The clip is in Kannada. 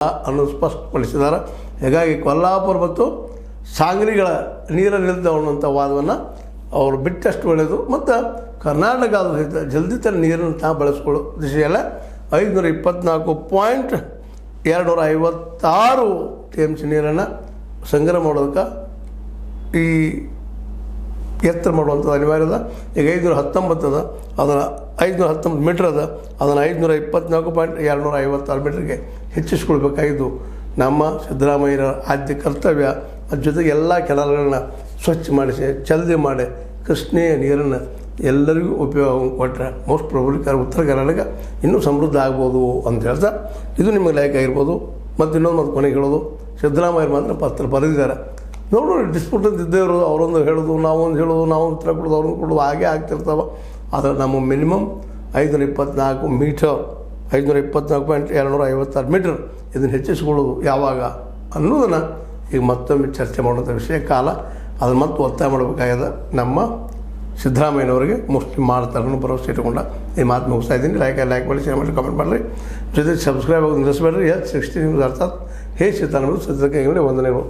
ಅನ್ನು ಸ್ಪಷ್ಟಪಡಿಸಿದ್ದಾರೆ. ಹೀಗಾಗಿ ಕೊಲ್ಲಾಪುರ ಮತ್ತು ಸಾಂಗ್ಲಿಗಳ ನೀರಲ್ಲಿ ನಿಲ್ತಾವೆ ಅನ್ನುವಂಥ ವಾದವನ್ನು ಅವರು ಬಿಟ್ಟಷ್ಟು ಒಳ್ಳೆಯದು. ಮತ್ತು ಕರ್ನಾಟಕದ ಸಹಿತ ಜಲ್ದಿ ತನ್ನ ನೀರನ್ನು ತಾವು ಬಳಸ್ಕೊಳ್ಳೋ ದಿಶೆಯಲ್ಲ 524.256 TMC ನೀರನ್ನು ಸಂಗ್ರಹ ಮಾಡೋದಕ್ಕೆ ಈ ಎತ್ತರ ಮಾಡುವಂಥದ್ದು ಅನಿವಾರ್ಯ ಅದ. ಈಗ 519 ಅದ, ಅದನ್ನು 519 ಮೀಟ್ರ್ ಅದ, ಅದನ್ನು 524.256 ಮೀಟ್ರಿಗೆ ಹೆಚ್ಚಿಸ್ಕೊಳ್ಬೇಕಾಗಿದ್ದು ನಮ್ಮ ಸಿದ್ದರಾಮಯ್ಯರ ಆದ್ಯ ಕರ್ತವ್ಯ. ಅದ್ರ ಜೊತೆಗೆ ಎಲ್ಲ ಕೆನಾಲ್ಗಳನ್ನ ಸ್ವಚ್ಛ ಮಾಡಿಸಿ ಜಲ್ದಿ ಮಾಡಿ ಕೃಷ್ಣೆಯ ನೀರನ್ನು ಎಲ್ಲರಿಗೂ ಉಪಯೋಗ ಕೊಟ್ಟರೆ ಮೋಸ್ಟ್ ಪ್ರಾಬಬ್ಲಿ ಉತ್ತರ ಕರ್ನಾಟಕ ಇನ್ನೂ ಸಮೃದ್ಧ ಆಗ್ಬೋದು ಅಂತ ಹೇಳ್ತಾ ಇದು ನಿಮಗೆ ಲೈಕ್ ಆಗಿರ್ಬೋದು. ಮತ್ತು ಇನ್ನೊಂದು ಕೊನೆಗೆ ಹೇಳೋದು, ಸಿದ್ದರಾಮಯ್ಯರು ಮಾತ್ರ ಪತ್ರ ಬರೆದಿದ್ದಾರೆ. ನೋಡೋಣ, ಡಿಸ್ಪ್ಯೂಟ್ ಅಂತ ಇದ್ದೇ ಇರೋದು, ಅವರೊಂದು ಹೇಳೋದು ನಾವೊಂದು ಹೇಳೋದು, ನಾವೊಂದು ಉತ್ತರ ಕೊಡೋದು ಅವ್ರೊಂದು ಕೊಡೋದು ಹಾಗೆ ಆಗ್ತಿರ್ತಾವೆ. ಆದರೆ ನಮ್ಮ ಮಿನಿಮಮ್ 524 ಮೀಟರ್ 524.256 ಮೀಟರ್ ಇದನ್ನು ಹೆಚ್ಚಿಸ್ಕೊಳ್ಳೋದು ಯಾವಾಗ ಅನ್ನೋದನ್ನು ಈಗ ಮತ್ತೊಮ್ಮೆ ಚರ್ಚೆ ಮಾಡುವಂಥ ವಿಷಯ ಕಾಲ. ಅದನ್ನು ಮತ್ತೆ ಒತ್ತಾಯ ಮಾಡಬೇಕಾಗ್ಯದ ನಮ್ಮ ಸಿದ್ದರಾಮಯ್ಯನವರಿಗೆ ಮುಸ್ಲಿಂ ಮಾಡ್ತಾರೆ ಅನ್ನೋ ಭರವಸೆ ಇಟ್ಟುಕೊಂಡ ಈ ಮಾತು ಮುಗಿಸ್ತಾ ಇದ್ದೀನಿ. ಲೈಕ್ ಮಾಡಿ, ಶೇರ್ ಮಾಡಿ, ಕಾಮೆಂಟ್ ಮಾಡಿರಿ. ಜೊತೆಗೆ ಸಬ್ಸ್ಕ್ರೈಬ್ ಆಗೋದು ನಿಲ್ಲಿಸಬೇಡ್ರಿ. H60 ನ್ಯೂಸ್ ಅರ್ಥಾತ್ ಹೇ ಸಿದ್ದರಾಮಯ್ಯ ಸದ್ಯಕ್ಕೆ ವಂದನೆಗಳು.